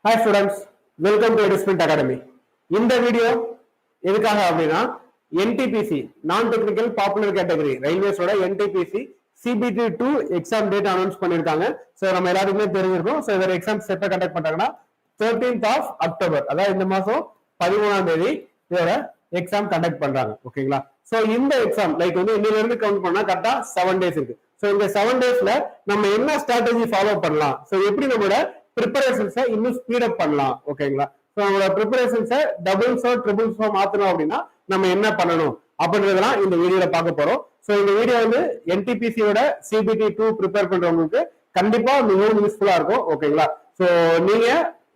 Hi students, welcome to Edusprint Academy. இந்த video எதுக்காக அப்படின்னா NTPC non technical popular category ரயில்வேஸோட NTPC CBT 2 exam date announce பண்ணிருக்காங்க. So நம்ம எல்லாருக்குமே தெரிஞ்சிருக்கோம். ஸோ இதோட எக்ஸாம்ஸ் எப்போ கண்டக்ட் பண்றாங்கன்னா 13th of October, அதாவது இந்த மாசம் 13ஆம் தேதி இதோட எக்ஸாம் கண்டக்ட் பண்றாங்க. ஓகேங்களா? ஸோ இந்த எக்ஸாம் லைக் வந்து இன்னில இருந்து கவுண்ட் பண்ணா கரெக்டா 7 days இருக்கு. ஸோ இந்த 7 daysல நம்ம என்ன ஸ்ட்ராட்டஜி ஃபாலோ பண்ணலாம், ஸோ எப்படி நம்மளோட ப்ரிப்பரேஷன்ஸை இன்னும் ஸ்பீட் அப் பண்ணலாம். ஓகேங்களா? ஸோ நம்மளோட ப்ரிப்பரேஷன்ஸை டபுள்ஸோ ட்ரிபிள்ஸோ மாத்தணும் அப்படின்னா நம்ம என்ன பண்ணணும் அப்படின்றதெல்லாம் இந்த வீடியோல பார்க்க போறோம். ஸோ இந்த வீடியோ வந்து NTPCயோட CBT 2 ப்ரிப்பேர் பண்றவங்களுக்கு கண்டிப்பா மிகவும் யூஸ்ஃபுல்லா இருக்கும். ஓகேங்களா? ஸோ நீங்க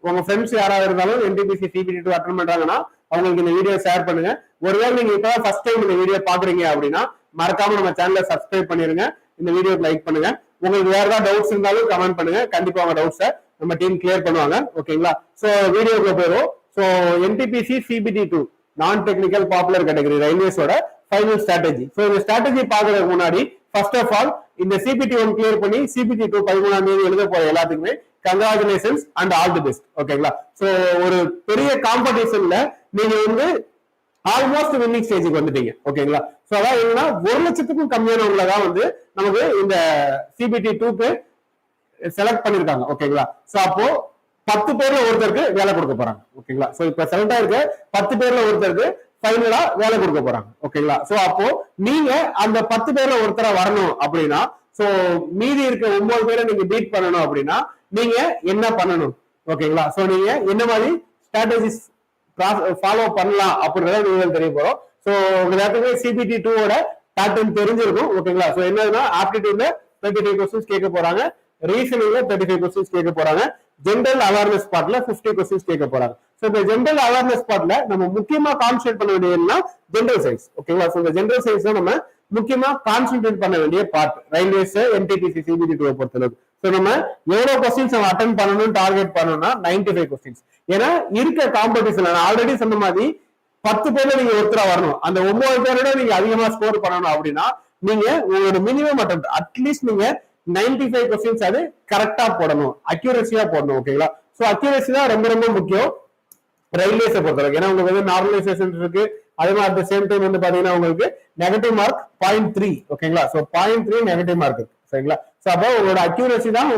உங்க ஃப்ரெண்ட்ஸ் யாராவது இருந்தாலும் NTPC CBT 2 அட்டெண்ட் பண்றாங்கன்னா அவங்களுக்கு இந்த வீடியோ ஷேர் பண்ணுங்க. ஒருவேளை நீங்க இப்பதான் ஃபர்ஸ்ட் டைம் இந்த வீடியோ பாக்குறீங்க அப்படின்னா மறக்காம நம்ம சேனலை சப்ஸ்கிரைப் பண்ணிருங்க, இந்த வீடியோக்கு லைக் பண்ணுங்க. உங்களுக்கு வேற ஏதாவது டவுட்ஸ் இருந்தாலும் கமெண்ட் பண்ணுங்க, கண்டிப்பா உங்க டவுட்ஸை நம்ம டீம் கிளியர் பண்ணுவாங்க. ஓகேங்களா? சோ வீடியோக்குள்ள போயிடும். So NTPC CBT 2 non technical popular category ரயில்வேஸோட ஃபைனல் ஸ்ட்ராட்டஜி. சோ இந்த ஸ்ட்ராட்டஜி பாக்குறதுக்கு முன்னாடி ஃபர்ஸ்ட் ஆஃப் ஆல் இந்த CBT 1 கிளியர் பண்ணி CBT 2 13ஆம் தேதி எழுத போற எல்லாத்துக்குமே congratulations and all the best. ஓகேங்களா? சோ ஒரு பெரிய காம்படிஷன்ல நீங்க வந்து ஆல்மோஸ்ட் வின்னிங் ஸ்டேஜுக்கு வந்துட்டீங்க. ஓகேங்களா? சோ அதான் என்னன்னா 1 லட்சத்துக்கும் கம்மியானவங்கள தான் வந்து நமக்கு இந்த CBT 2க்கு செலக்ட் பண்ணிருக்காங்க. ஓகேங்களா? சோ அப்போ 10 பேர்ல ஒருத்தருக்கு வேலை கொடுக்க போறாங்க. ஓகேங்களா? சோ இப்ப செலக்ட் ஆயிருக்க 10 பேர்ல ஒருத்தருக்கு ஃபைனலா வேலை கொடுக்க போறாங்க. ஓகேங்களா? சோ அப்போ நீங்க அந்த 10 பேர்ல ஒருத்தரா வரணும் அப்படின்னா, சோ மீதி இருக்க 9 பேரை நீங்க பீட் பண்ணணும் அப்படின்னா நீங்க என்ன பண்ணணும்? ஓகேங்களா? சோ நீங்க என்ன மாதிரி ஸ்ட்ராட்டஜிஸ் ஃபாலோ பண்ணலாம் அப்படின்றத நீங்க தெரிய போறோம். சோ எல்லாத்துக்குமே CBT 2 பேட்டர்ன் தெரிஞ்சிருக்கும். ஓகேங்களா? சோ என்னன்னா ஆப்டிடியூட்ல 35 கொஸ்டின்ஸ் கேட்க போறாங்க, ரீசனிங்ல 35 கொஸ்டின்ஸ் கேட்க போறாங்க, ஜெனரல் அவேர்னஸ் பார்ட்ல 50 கொஸ்டின்ஸ் கேட்க போறாங்க. சோ இந்த ஜெனரல் அவேர்னஸ் பார்ட்ல நம்ம முக்கியமா கான்சென்ட்ரேட் பண்ண வேண்டியதுன்னா ஜெனரல் சயின்ஸ். ஓகேங்களா? சோ இந்த ஜெனரல் சயின்ஸ் தான் நம்ம முக்கியமா கான்சென்ட்ரேட் பண்ண வேண்டிய பார்ட் ரயில்வேஸ் NTPC CBT 2 பொறுத்தளவுக்கு. சோ நம்ம எவ்வளவு கொஸ்டின்ஸ் நம்ம அட்டெண்ட் பண்ணணும் டார்கெட் பண்ணணும்னா 95 கொஸ்டின்ஸ். ஏன்னா இருக்க காம்படிஷன் நான் ஆல்ரெடி சொன்ன மாதிரி 10 பேர்ல நீங்க ஒருத்தரா வரணும், அந்த 9 பேரோட நீங்க அதிகமா ஸ்கோர் பண்ணணும் அப்படின்னா நீங்க உங்களோட மினிமம் அட்டெம்ப்ட் அட்லீஸ்ட் நீங்க 95 கொஸ்டின்ஸ் அது கரெக்டா போடணும், அக்யூரஸியா போடணும். ஓகேங்களா? சோ அக்யூரஸி தான் ரொம்ப ரொம்ப முக்கியம் ரயில்வேஸை பொறுத்தவரைக்கும். ஏன்னா உங்களுக்கு வந்து நார்மலைசேஷன் இருக்கு, அதே மாதிரி அட் த சேம் டைம் வந்து பாத்தீங்கன்னா உங்களுக்கு நெகட்டிவ் மார்க் 0.3. ஓகேங்களா? சோ 0.3 நெகட்டிவ் மார்க் இருக்கு. சரிங்களா? சோ அப்போ உங்களோட அக்யூரஸி தான்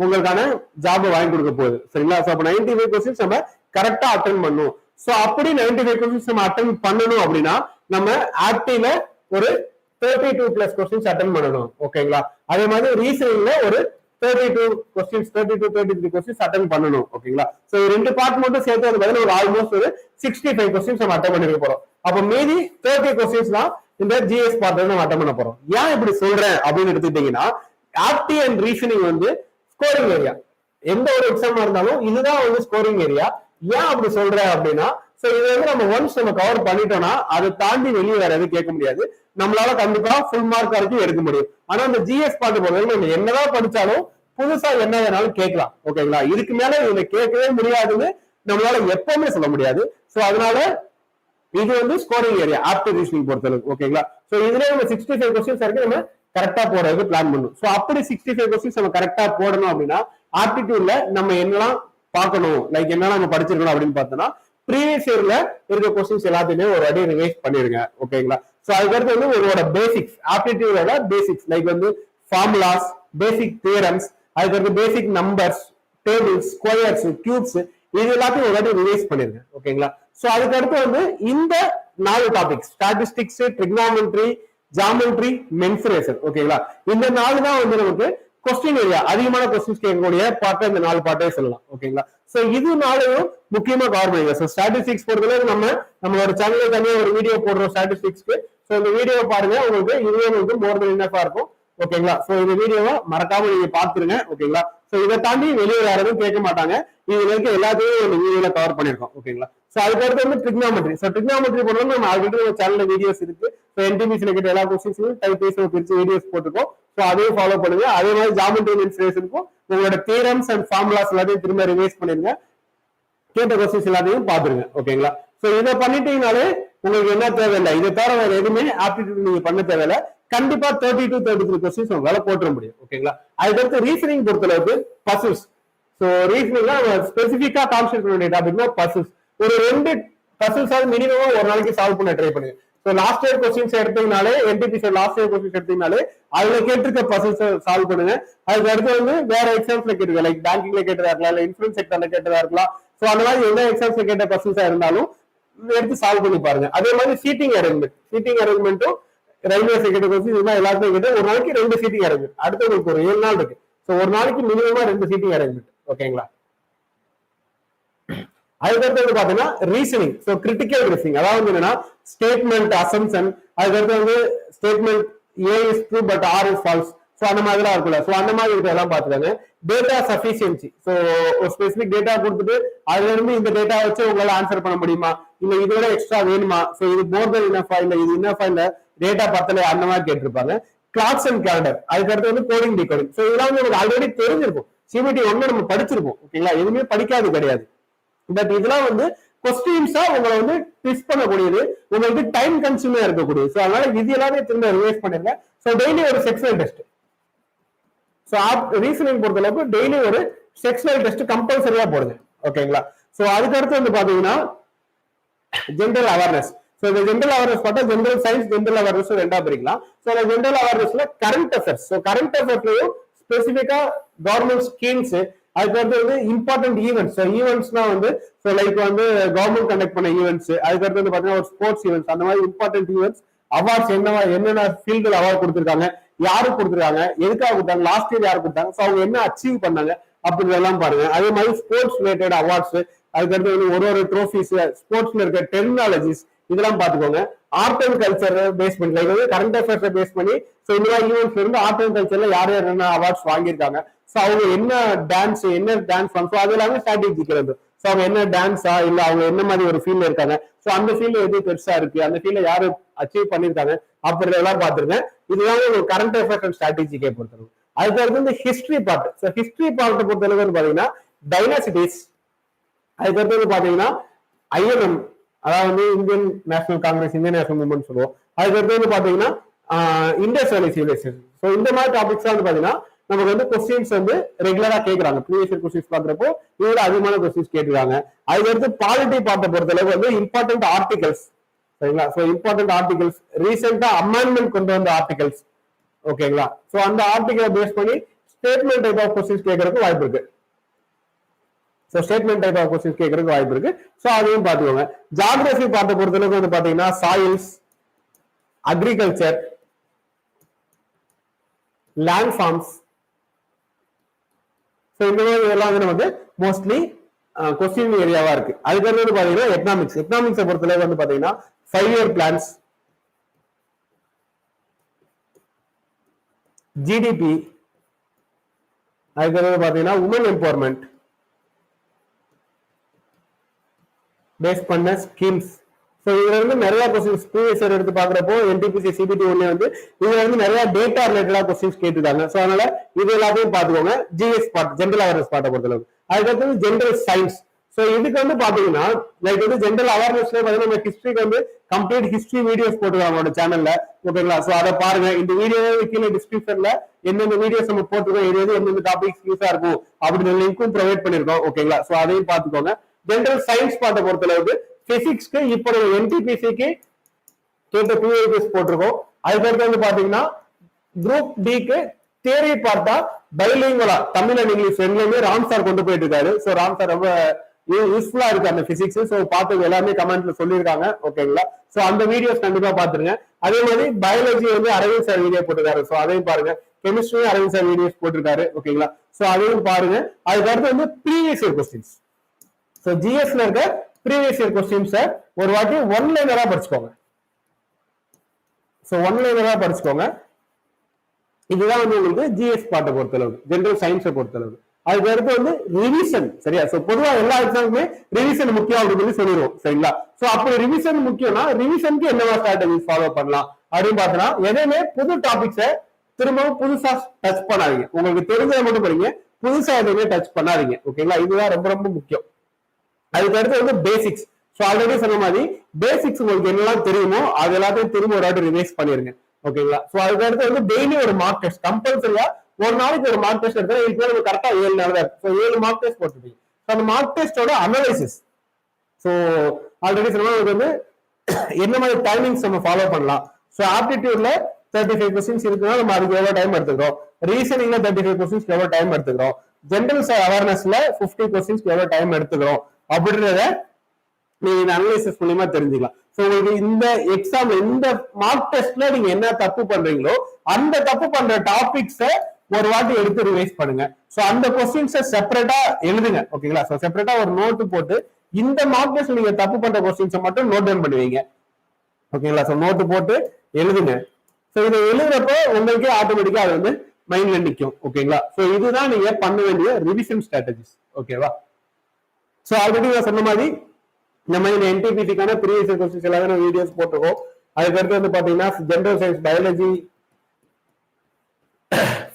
உங்களுக்கான ஜாப் வாங்கி கொடுக்க போகுது. சரிங்களா? சோ அப்ப 95 கொஸ்டின்ஸ் நம்ம கரெக்டா அட்டென்ட் பண்ணணும். சோ அப்படி 95 கொஸ்டின்ஸ் நம்ம அட்டென்ட் பண்ணணும் அப்படின்னா நம்ம ஆப்டில ஒரு 32 பிளஸ் கொஸ்டின்ஸ் அட்டென்ட் பண்ணணும். ஓகேங்களா? அதே மாதிரி ரீசனிங்ல ஒரு 32 கொஸ்டின்ஸ் 33 கொஸ்டின்ஸ் அட்டென்ட் பண்ணணும். ஓகேங்களா? சோ ரெண்டு பார்ட் மட்டும் சேர்த்து வந்து பதில் ஒரு ஆல்மோஸ்ட் ஒரு 65 கொஸ்டின்ஸ் நம்ம அட்டென்ட் பண்ணிக்க போறோம். அப்ப மீதி 30 கொஸ்டின்ஸ் தான் இந்த GS பார்ட்ல நம்ம அட்டென்ட் பண்ண போறோம். ஏன் இப்படி சொல்றேன் அப்படின்னு எடுத்துக்கிட்டீங்கன்னா ஆப்டி அண்ட் ரீசனிங் வந்து ஸ்கோரிங் ஏரியா. எந்த ஒரு எக்ஸாமா இருந்தாலும் இதுதான் வந்து ஸ்கோரிங் ஏரியா. ஏன் அப்படி சொல்றேன் அப்படின்னா சோ இது வந்து நம்ம ஒன்ஸ் நம்ம கவர் பண்ணிட்டோம்னா அதை தாண்டி வெளியே வேற எதுவும் கேட்க முடியாது, நம்மளால கண்டிப்பா ஃபுல் மார்க் வரைக்கும் எடுக்க முடியும். ஆனா இந்த GS பார்ட் போறது நம்ம என்னதான் படிச்சாலும் புதுசா என்ன வேணாலும் கேட்கலாம். ஓகேங்களா? இதுக்கு மேல இதுல கேட்கவே முடியாதுன்னு நம்மளால எப்பவுமே சொல்ல முடியாது. சோ அதனால இது வந்து ஸ்கோரிங் ஏரியா ஆப்டிடியூட் ரீசனிங் பொறுத்தளவுக்கு. ஓகேங்களா? சோ இதுல நம்ம 65 கொஸ்டின்ஸ் வரைக்கும் நம்ம கரெக்டா போறதுக்கு பிளான் பண்ணணும். சோ அப்படி 65 கொஸ்டின்ஸ் நம்ம கரெக்டா போடணும் அப்படின்னா ஆப்டிடியூட்ல நம்ம என்னெல்லாம் பார்க்கணும், லைக் என்னெல்லாம் நம்ம படிச்சிருக்கணும் அப்படின்னு பார்த்தோம்னா ப்ரீவியஸ் இயர்ல இருக்க கொஸ்டின்ஸ் எல்லாத்தையுமே ஒரு அடி ரிவைஸ் பண்ணிருங்க. ஓகேங்களா? சோ அதுக்கடுத்து வந்து உங்களோட பேசிக்ஸ் ஆப்டிடியூடோட பேசிக்ஸ் லைக் வந்து ஃபார்முலாஸ், பேசிக் தியரம்ஸ், அதுக்கடுத்து பேசிக் நம்பர்ஸ், டேபிள்ஸ், ஸ்கொயர்ஸ், கியூப்ஸ் இது எல்லாத்தையும் ஒரு அடி ரிவைஸ் பண்ணிருங்க. ஓகேங்களா? சோ அதுக்கடுத்து வந்து இந்த 4 topics statistics, trigonometry, geometry, mensuration. ஓகேங்களா? இந்த 4 தான் வந்து நமக்கு கொஸ்டின் ஏரியா அதிகமான கொஸ்டின்ஸ் கேட்கக்கூடிய பார்ட்டை இந்த 4 பார்ட்டே சொல்லலாம். ஓகேங்களா? சோ இது 4ம் முக்கியமா கவர் பண்ணிடுங்க. சோ ஸ்டாட்டிஸ்டிக்ஸ் பொறுத்தவரை நம்மளோட சேனல்ல தனியா ஒரு வீடியோ போடுறோம் ஸ்டாட்டிஸ்டிக்ஸ்க்கு. சோ இந்த வீடியோ பாருங்க, உங்களுக்கு இதுவே உங்களுக்கு மோர் தென் இனஃபா இருக்கும். ஓகேங்களா? சோ இந்த வீடியோவை மறக்காம நீங்க பாத்துருங்க. ஓகேங்களா? சோ இதை தாண்டி வெளியே வேற எதுவும் கேட்க மாட்டாங்க, இதுல இருக்க எல்லாத்தையும் இந்த வீடியோல கவர் பண்ணிருக்கோம். ஓகேங்களா? சோ அதுக்கடுத்து வந்து ட்ரிக்னாமெட்ரி. சோ ட்ரிக்னாமெட்ரி பொறுத்தவரை நம்ம ஆல்ரெடி நம்ம சேனல்ல வீடியோஸ் இருக்கு. சோ NTPC கிட்ட எல்லா கொஸ்டின்ஸையும் டைப் பேசி பிரிச்சு வீடியோஸ் போட்டுருக்கோம். சோ அதையும் ஃபாலோ பண்ணுங்க. அதே மாதிரி ஜாமெட்ரி மென்சுரேஷனுக்கும் உங்களோட தியரம்ஸ் அண்ட் ஃபார்முலாஸ் எல்லாத்தையும் திரும்ப ரிவைஸ் பண்ணிருங்க, கேட்ட கொஸ்டின்ஸ் எல்லாத்தையும் பாத்துருங்க. ஓகேங்களா? சோ இதை பண்ணிட்டீங்கனாலே உங்களுக்கு என்ன தேவையில்லை, இதை தவிர வேற எதுவுமே ஆப்டிடியூட் நீங்க பண்ண தேவையில்லை. கண்டிப்பா 30 to 33 கொஸ்டின்ஸ் உங்களால போட்டுற முடியும். ஓகேங்களா? அதுக்கடுத்து ரீசனிங் பொறுத்தளவுக்கு பசில்ஸ் ஸோ ரீசனிங்னா ஸ்பெசிஃபிக்கா கான்சென்ட்ரேட் பண்ண வேண்டிய டாபிக்னா பசில்ஸ். ஒரு 2 பசில்ஸாவது மினிமமா ஒரு நாளைக்கு சால்வ் பண்ண ட்ரை பண்ணுங்க. ஸோ லாஸ்ட் இயர் கொஸ்டின்ஸ் எடுத்தீங்கனாலே என்டிபிசி லாஸ்ட் இயர் கொஸ்டின்ஸ் எடுத்தீங்கனாலே அதுல கேட்டிருக்க பசில்ஸ் சால்வ் பண்ணுங்க. அதுக்கு அடுத்து வந்து வேற எக்ஸாம்ஸ்ல கேட்டிருக்க லைக் பேங்கிங்ல கேட்டதா இருக்கலாம், இல்ல இன்சூரன்ஸ் செக்டர்ல கேட்டதா இருக்கலாம். ஸோ அந்த மாதிரி எந்த எக்ஸாம்ஸ்ல கேட்ட பசில்ஸா இருந்தாலும் எடுத்து சால்வ் பண்ணி பாருங்க. அதே மாதிரி சீட்டிங் அரேஞ்ச்மெண்ட்டும் ரயில்வே செக்ரட்டரி கொஸ்டின் இதெல்லாம் எல்லாத்தையும் கேட்டு ஒரு நாளைக்கு 2 சீட்டிங் அரேஞ்ச்மெண்ட். அடுத்து உங்களுக்கு ஒரு 7 நாள் இருக்கு. ஸோ ஒரு நாளைக்கு மினிமமா 2 சீட்டிங் அரேஞ்ச்மெண்ட். ஓகேங்களா? அதுக்கடுத்து வந்து பாத்தீங்கன்னா ரீசனிங். ஸோ கிரிட்டிக்கல் ரீசனிங், அதாவது என்னன்னா ஸ்டேட்மெண்ட் அசம்ஷன், அதுக்கடுத்து வந்து statement A is true but R is false. So அந்த மாதிரிலாம் இருக்குல்ல, ஸோ அந்த மாதிரி இருக்கிறதெல்லாம் பாத்துக்காங்க. டேட்டா சஃபிஷியன்சி, ஸோ ஒரு ஸ்பெசிபிக் டேட்டா கொடுத்துட்டு அதுல இருந்து இந்த டேட்டா வச்சு உங்களால ஆன்சர் பண்ண முடியுமா, இல்ல இதோட எக்ஸ்ட்ரா வேணுமா, ஸோ இது மோர் தென் இனஃபா, இல்ல இது இனஃபா, இல்ல டேட்டா பத்தல, அந்த மாதிரி கேட்டிருப்பாங்க. கிளாக்ஸ் அண்ட் கேலண்டர், அதுக்கடுத்து வந்து கோடிங் டிகோடிங். ஸோ இதெல்லாம் வந்து நமக்கு ஆல்ரெடி தெரிஞ்சிருக்கும். சிபிடி 1 நம்ம படிச்சிருப்போம். ஓகேங்களா? எதுவுமே படிக்காது கிடையாது. பட் இதெல்லாம் வந்து கொஸ்டின்ஸா உங்களை வந்து ட்விஸ்ட் பண்ணக்கூடியது, உங்களுக்கு டைம் கன்சூமா இருக்கக்கூடியது. ஸோ அதனால இது எல்லாமே திரும்ப ரிவைஸ் பண்ணிருங்க. ஸோ டெய்லி ஒரு செக்ஷுவல் டெஸ்ட். ஸோ ரீசனிங் பொறுத்த அளவுக்கு டெய்லி ஒரு செக்ஷுவல் டெஸ்ட் கம்பல்சரியா போடுங்க. ஓகேங்களா? ஸோ அதுக்கடுத்து வந்து பாத்தீங்கன்னா ஜென்ரல் அவேர்னஸ். ஸோ இந்த ஜென்ரல் அவேர்னஸ் பார்த்தா ஜென்ரல் சயின்ஸ், ஜென்ரல் அவேர்னஸ் ரெண்டா பிரிக்கலாம். ஸோ அந்த ஜென்ரல் அவேர்னஸ்ல கரண்ட் அஃபேர்ஸ். ஸோ கரண்ட் அஃபேர்ஸ்லயும் ஸ்பெசிபிக்கா கவர்மெண்ட் ஸ்கீம்ஸ், அதுக்கடுத்து வந்து இம்பார்ட்டன்ட் ஈவெண்ட்ஸ். ஈவெண்ட்ஸ்னா வந்து லைக் வந்து கவர்மெண்ட் கண்டக்ட் பண்ண ஈவெண்ட்ஸ், அதுக்கடுத்து வந்து பாத்தீங்கன்னா ஒரு ஸ்போர்ட்ஸ் ஈவெண்ட்ஸ், அந்த மாதிரி இம்பார்ட்டன்ட் ஈவெண்ட்ஸ், அவார்ட்ஸ் என்னென்ன ஃபீல்டுல அவார்ட் கொடுத்துருக்காங்க, யாருக்கு கொடுத்துருக்காங்க, எதுக்காக கொடுத்தாங்க, லாஸ்ட் இயர் யாருக்கு கொடுத்தாங்க, ஸோ அவங்க என்ன அச்சீவ் பண்ணாங்க அப்படின்றதெல்லாம் பாருங்க. அதே மாதிரி ஸ்போர்ட்ஸ் ரிலேட்டட் அவார்ட்ஸ், அதுக்கடுத்து வந்து ஒரு ட்ரோஃபிஸ், ஸ்போர்ட்ஸ்ல இருக்க டெக்னாலஜிஸ், இதெல்லாம் பாத்துக்கோங்க. ஆர்ட் அண்ட் கல்ச்சர் பேஸ் பண்ணி, லைக் வந்து கரண்ட் அஃபேர்ஸ் பேஸ் பண்ணி, ஸோ இந்த மாதிரி ஈவெண்ட்ஸ்ல இருந்து ஆர்ட் அண்ட் கல்ச்சர்ல யார் யார் என்ன அவார்ட்ஸ் வாங்கியிருக்காங்க, ஸோ அவங்க என்ன டான்ஸ் ஸோ அது எல்லாமே ஸ்ட்ராட்டஜிக்கிறது. ஸோ அவங்க என்ன டான்ஸா, இல்ல அவங்க என்ன மாதிரி ஒரு ஃபீல்ட்ல இருக்காங்க, ஸோ அந்த ஃபீல்ட்ல எது பெருசா இருக்கு, அந்த ஃபீல்ட்ல யாரு அச்சீவ் பண்ணிருக்காங்க அப்படின்றதெல்லாம் பாத்துருக்கேன். இதுதான் ஒரு கரண்ட் அஃபேர்ஸ் அண்ட் ஸ்ட்ராட்டஜிக்கை பொறுத்தவரை. அதுக்கு அடுத்து வந்து ஹிஸ்டரி பார்ட். ஸோ ஹிஸ்டரி பார்ட்டை பொறுத்தளவுக்கு பாத்தீங்கன்னா டைனாசிட்டிஸ், அதுக்கடுத்து வந்து பாத்தீங்கன்னா ஐஎன்எம், அதாவது வந்து Indian national Congress, Indian national movement சொல்லுவோம். அதுக்கடுத்து வந்து பாத்தீங்கன்னா இண்டஸ் வேலி சிவிலைசேஷன். ஸோ இந்த மாதிரி டாபிக்ஸ் வந்து பாத்தீங்கன்னா நமக்கு வந்து கொஸ்டின்ஸ் வந்து ரெகுலரா கேட்கறாங்க. ப்ரீவியஸ் இயர் கொஸ்டின்ஸ் பாக்குறப்போ இதோட அதிகமான கொஸ்டின்ஸ் கேட்டுருக்காங்க. அதுக்கடுத்து பாலிட்டி பார்ட்ட பொறுத்தளவுக்கு வந்து இம்பார்ட்டன்ட் ஆர்டிகல்ஸ். சரிங்களா? ஸோ இம்பார்ட்டன்ட் ஆர்டிகல்ஸ், ரீசெண்டா அமெண்ட்மெண்ட் கொண்டு வந்த ஆர்டிகல்ஸ். ஓகேங்களா? ஸோ அந்த ஆர்டிகலை பேஸ் பண்ணி ஸ்டேட்மெண்ட் டைப் ஆஃப் கொஸ்டின்ஸ் கேட்கறதுக்கு வாய்ப்பு இருக்கு. So statement type of questions கேட்கறதுக்கு வாய்ப்பு இருக்கு. ஸோ அதையும் பார்த்துக்கோங்க. ஜியாகிரபி பார்த்த பொறுத்தளவுக்கு வந்து பாத்தீங்கன்னா soils, agriculture, landforms, so இந்த மாதிரி எல்லாம் வந்து நமக்கு மோஸ்ட்லி கொஸ்டின் ஏரியாவா இருக்கு. அதுக்கு வந்து பாத்தீங்கன்னா எக்கனாமிக்ஸை பொறுத்தளவுக்கு வந்து பாத்தீங்கன்னா 5 இயர் பிளான்ஸ், ஜிடிபி, அதுக்கு பாத்தீங்கன்னா உமன் எம்பவர்மெண்ட் பேஸ் பண்ண ஸ்கீம்ஸ். ஸோ இதுல இருந்து நிறைய கொஸ்டின்ஸ் ப்ரீவியஸ் இயர் எடுத்து பாக்குறப்போ என்டிபிசி சிபிடி 1 வந்து இதுல இருந்து நிறைய டேட்டா ரிலேட்டடா கொஸ்டின்ஸ் கேட்டுருக்காங்க. ஸோ அதனால இது எல்லாத்தையும் பாத்துக்கோங்க. ஜிஎஸ் பார்ட், ஜென்ரல் அவேர்னஸ் பார்ட்ட பொறுத்தளவுக்கு. அதுக்கடுத்து ஜென்ரல் சயின்ஸ். ஸோ இதுக்கு வந்து பாத்தீங்கன்னா லைக் வந்து ஜென்ரல் அவேர்னஸ்ல பாத்தீங்கன்னா நம்ம ஹிஸ்டரிக்கு வந்து கம்ப்ளீட் ஹிஸ்டரி வீடியோஸ் போட்டுருக்காங்க நம்மளோட சேனல்ல. ஓகேங்களா? ஸோ அதை பாருங்க. இந்த வீடியோ கீழே டிஸ்கிரிப்ஷன்ல எந்தெந்த வீடியோஸ் நம்ம போட்டுருக்கோம், எந்தெந்த டாபிக்ஸ் யூஸா இருக்கும் அப்படின்னு லிங்க்கும் ப்ரொவைட் பண்ணிருக்கோம். ஓகேங்களா? ஸோ அதையும் பாத்துக்கோங்க. ஜென்ரல் சயின்ஸ் பார்த்த பொறுத்தளவுக்கு பிசிக்ஸ்க்கு இப்போ என்டிபிசிக்கு கேட்ட ப்ரீவியஸ் போட்டிருக்கோம். அதுக்கடுத்து வந்து பாத்தீங்கன்னா குரூப் டிக்கு தியரி பார்த்தா பைலிங்குவலா தமிழ் அண்ட் இங்கிலீஷ் ரெண்டுலயுமே ராம் சார் கொண்டு போயிட்டு இருக்காரு. ஸோ ராம் சார் ரொம்ப யூஸ்ஃபுல்லா இருக்கு அந்த பிசிக்ஸ். ஸோ பார்த்தது எல்லாமே கமெண்ட்ல சொல்லியிருக்காங்க. ஓகேங்களா? ஸோ அந்த வீடியோஸ் கண்டிப்பா பாத்துருங்க. அதே மாதிரி பயாலஜி வந்து அரவிந்த் சார் வீடியோ போட்டிருக்காரு. ஸோ அதையும் பாருங்க. கெமிஸ்ட்ரியும் அரவிந்த் சார் வீடியோஸ் போட்டிருக்காரு. ஓகேங்களா? ஸோ அதையும் பாருங்க. அதுக்கடுத்து வந்து ப்ரீவியஸ் இயர் கொஸ்டின்ஸ். ஸோ ஜிஎஸ்ல இருக்க ப்ரீவியஸ் இயர் கொஸ்டின்ஸை ஒரு வாட்டி ஒன்லைனரா படிச்சுக்கோங்க. ஸோ ஒன்லைனரா படிச்சுக்கோங்க. இதுதான் வந்து உங்களுக்கு ஜிஎஸ் பார்ட்டை பொறுத்தளவு, ஜென்ரல் சயின்ஸை பொறுத்தளவு. அதுக்கு அடுத்து வந்து ரிவிஷன். சரியா? ஸோ பொதுவாக எல்லா எக்ஸாமுமே ரிவிஷன் முக்கியம் அப்படின்னு சொல்லிடுவோம். சரிங்களா? ஸோ அப்படி ரிவிஷன் முக்கியம்னா ரிவிஷனுக்கு என்னவா ஸ்ட்ராட்டஜி ஃபாலோ பண்ணலாம் அப்படின்னு பார்த்தோம்னா எதையுமே புது டாபிக்ஸை திரும்பவும் புதுசா டச் பண்ணாதீங்க. உங்களுக்கு தெரிஞ்சதை மட்டும் படிங்க, புதுசா எதுவுமே டச் பண்ணாதீங்க. ஓகேங்களா? இதுதான் ரொம்ப ரொம்ப முக்கியம். அதுக்கு அடுத்து வந்து பேசிக்ஸ். ஸோ ஆல்ரெடி சொன்ன மாதிரி பேசிக்ஸ் உங்களுக்கு என்னெல்லாம் தெரியுமோ அது எல்லாத்தையும் திரும்ப ஒரு வாட்டி ரிவைஸ் பண்ணிருங்க. ஓகேங்களா? ஸோ அதுக்கு அடுத்து வந்து டெய்லி ஒரு மார்க் டெஸ்ட், கம்பல்சரியா ஒரு நாளைக்கு ஒரு மார்க் டெஸ்ட் எடுத்தா இதுக்கு நம்ம கரெக்டா 7 நாள் தான். ஸோ 7 மார்க் டெஸ்ட் போட்டுருப்பீங்க. அந்த மார்க் டெஸ்டோட அனலைசிஸ், ஸோ ஆல்ரெடி சொன்னா வந்து என்ன மாதிரி டைமிங்ஸ் நம்ம ஃபாலோ பண்ணலாம். ஸோ ஆப்டிடியூட்ல 35 கொஸ்டின்ஸ் இருக்குன்னா நம்ம அதுக்கு எவ்வளவு டைம் எடுத்துக்கிறோம், ரீசனிங்ல 35 கொஸ்டின்ஸ் எவ்வளவு டைம் எடுத்துக்கிறோம், ஜென்ரல் அவேர்னஸ்ல 50 கொஸ்டின்ஸ் எவ்வளவு டைம் எடுத்துக்கிறோம் அப்படின்றத நீங்க இந்த அனலைசிஸ் மூலியமா தெரிஞ்சுக்கலாம். ஸோ உங்களுக்கு இந்த எக்ஸாம் இந்த மார்க் டெஸ்ட்ல நீங்க என்ன தப்பு பண்றீங்களோ அந்த தப்பு பண்ற டாபிக்ஸை ஒரு வாட்டி எடுத்து ரிவைஸ் பண்ணுங்க. ஸோ அந்த கொஸ்டின்ஸை செப்பரேட்டா எழுதுங்க. ஓகேங்களா? ஸோ செப்பரேட்டா ஒரு நோட்டு போட்டு இந்த மார்க் டெஸ்ட் நீங்க தப்பு பண்ற கொஸ்டின்ஸை மட்டும் நோட் டவுன் பண்ணுவீங்க. ஓகேங்களா? ஸோ நோட்டு போட்டு எழுதுங்க. ஸோ இதை எழுதுறப்போ உங்களுக்கே ஆட்டோமேட்டிக்கா அது வந்து மைண்ட்ல நிற்கும். ஓகேங்களா? ஸோ இதுதான் நீங்க பண்ண வேண்டிய ரிவிஷன் ஸ்ட்ராட்டஜிஸ். ஓகேவா? ஸோ ஆல்ரெடி நான் சொன்ன மாதிரி நம்ம இந்த என்டிபிசிக்கான ப்ரீவியஸ் கொஸ்டின்ஸ் எல்லாமே வீடியோஸ் போட்டிருக்கோம். அதுக்கடுத்து வந்து பாத்தீங்கன்னா ஜெனரல் சயின்ஸ், பயாலஜி,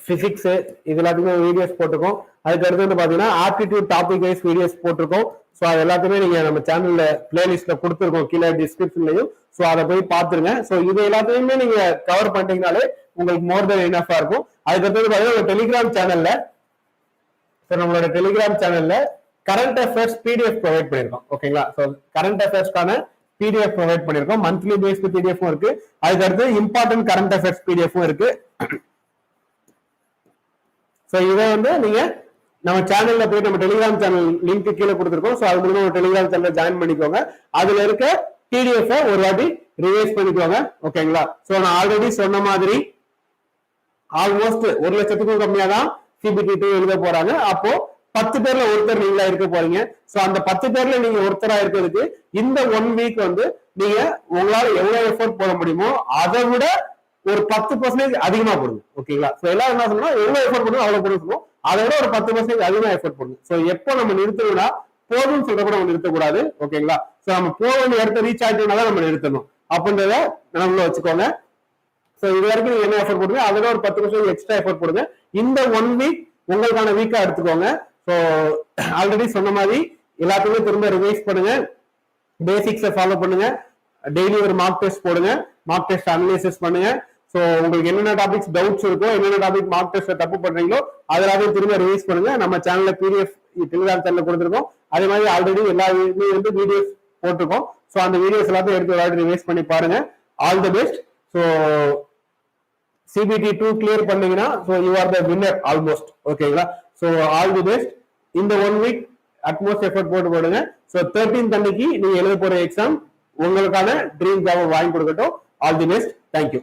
பிசிக்ஸ் இது எல்லாத்துக்குமே வீடியோஸ் போட்டிருக்கோம். அதுக்கடுத்து வந்து பாத்தீங்கன்னா ஆப்டிடியூட் டாபிக் வைஸ் வீடியோஸ் போட்டிருக்கோம். ஸோ அது எல்லாத்தையுமே நீங்க நம்ம சேனல்ல பிளேலிஸ்ட்ல கொடுத்துருக்கோம், கீழே டிஸ்கிரிப்ஷன்லையும். ஸோ அதை போய் பாத்துருங்க. ஸோ இது எல்லாத்தையுமே நீங்க கவர் பண்ணிட்டீங்கனாலே உங்களுக்கு மோர் தென் எனஃபா இருக்கும். அதுக்கடுத்து பாத்தீங்கன்னா டெலிகிராம் சேனல்ல, நம்மளோட டெலிகிராம் சேனல்ல கரண்ட் அஃபேர்ஸ் பிடிஎஃப் ப்ரொவைட் பண்ணிருக்கோம். ஓகேங்களா? ஸோ கரண்ட் அஃபேர்ஸ்க்கான பிடிஎஃப் ப்ரொவைட் பண்ணிருக்கோம். மந்த்லி பேஸ்டு பிடிஎஃப்பும் இருக்கு. அதுக்கடுத்து இம்பார்ட்டன்ட் கரண்ட் அஃபேர்ஸ் பிடிஎஃப்பும் இருக்கு. ஸோ இதை வந்து நீங்க நம்ம சேனல்ல போய் நம்ம டெலிகிராம் சேனல் லிங்க் கீழே கொடுத்துருக்கோம். ஸோ அது மூலமா டெலிகிராம் சேனல் ஜாயின் பண்ணிக்கோங்க. அதுல இருக்க பிடிஎஃப் ஒரு வாட்டி ரிவைஸ் பண்ணிக்கோங்க. ஓகேங்களா? ஸோ நான் ஆல்ரெடி சொன்ன மாதிரி ஆல்மோஸ்ட் 1 லட்சத்துக்கும் கம்மியா தான் சிபிடி 2 எழுத போறாங்க. அப்போ 10 பேர்ல ஒருத்தர் நீங்களா இருக்க போறீங்க. சோ அந்த 10 பேர்ல நீங்க ஒருத்தரா இருக்கிறதுக்கு இந்த 1 வீக் வந்து நீங்க உங்களால எவ்வளவு எஃபோர்ட் போட முடியுமோ அதை விட ஒரு 10% அதிகமா போடுங்க. ஓகேங்களா? சோ எல்லாரும் என்ன சொல்லணும், எவ்வளவு எஃபோர்ட் பண்ணுவோம் அவ்வளவு போடணும். அதை விட ஒரு 10% அதிகமா எஃபோர்ட் பண்ணுங்க. சோ எப்போ நம்ம நிறுத்தணும்னா போதும்னு சொல்ற கூட நம்ம நிறுத்தக்கூடாது. ஓகேங்களா? சோ நம்ம போகணும் இடத்த ரீச் ஆகிட்டோம்னா தான் நம்ம நிறுத்தணும் அப்படின்றத நம்மள வச்சுக்கோங்க. சோ இது வரைக்கும் நீங்க என்ன எஃபோர்ட் போடுங்க, அதோட ஒரு 10% எக்ஸ்ட்ரா எஃபோர்ட் போடுங்க. இந்த 1 வீக் உங்களுக்கான வீக்கா எடுத்துக்கோங்க. ஸோ ஆல்ரெடி சொன்ன மாதிரி எல்லாத்தையுமே திரும்ப ரிவைஸ் பண்ணுங்க, பேசிக்ஸை ஃபாலோ பண்ணுங்க, டெய்லி ஒரு மார்க் டெஸ்ட் போடுங்க, மார்க் டெஸ்ட் அனலைசிஸ் பண்ணுங்க. ஸோ உங்களுக்கு என்னென்ன டாபிக்ஸ் டவுட்ஸ் இருக்கோ, என்னென்ன டாபிக் மார்க் டெஸ்ட்ல தப்பு பண்றீங்களோ அது எல்லாத்தையும் திரும்ப ரிவைஸ் பண்ணுங்க. நம்ம சேனல்ல பிடிஎஃப் டெலிகிராம் சேனல்ல கொடுத்துருக்கோம். அதே மாதிரி ஆல்ரெடி எல்லா வந்து வீடியோஸ் போட்டிருக்கோம். ஸோ அந்த வீடியோஸ் எல்லாத்தையும் எடுத்து ஒரு ரிவைஸ் பண்ணி பாருங்க. All the best. So CBT 2 clear பண்ணீங்கன்னா so you are the winner almost. ஓகேங்களா? So all the best. இந்த 1 வீக் அட்மோஸ்ட் எஃபர்ட் போடுங்க. ஸோ 13th அன்னைக்கு நீங்க எழுத போற எக்ஸாம் உங்களுக்கான ட்ரீம் ஜாப் வாங்கி கொடுக்கட்டும். All the best. தேங்க்யூ.